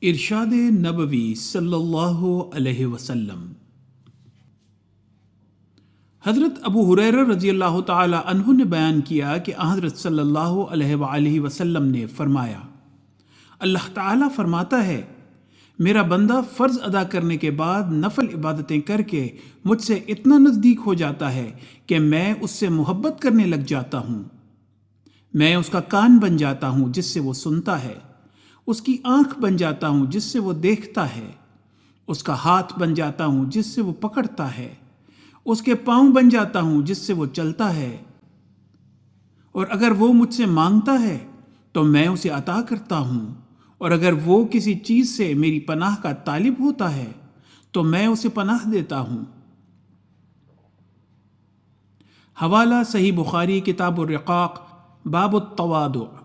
ارشاد نبوی صلی اللہ علیہ وسلم۔ حضرت ابو ہریرہ رضی اللہ تعالی عنہ نے بیان کیا کہ حضرت صلی اللہ علیہ وآلہ وسلم نے فرمایا، اللہ تعالیٰ فرماتا ہے، میرا بندہ فرض ادا کرنے کے بعد نفل عبادتیں کر کے مجھ سے اتنا نزدیک ہو جاتا ہے کہ میں اس سے محبت کرنے لگ جاتا ہوں۔ میں اس کا کان بن جاتا ہوں جس سے وہ سنتا ہے، اس کی آنکھ بن جاتا ہوں جس سے وہ دیکھتا ہے، اس کا ہاتھ بن جاتا ہوں جس سے وہ پکڑتا ہے، اس کے پاؤں بن جاتا ہوں جس سے وہ چلتا ہے، اور اگر وہ مجھ سے مانگتا ہے تو میں اسے عطا کرتا ہوں، اور اگر وہ کسی چیز سے میری پناہ کا طالب ہوتا ہے تو میں اسے پناہ دیتا ہوں۔ حوالہ صحیح بخاری کتاب الرقاق باب التواضع۔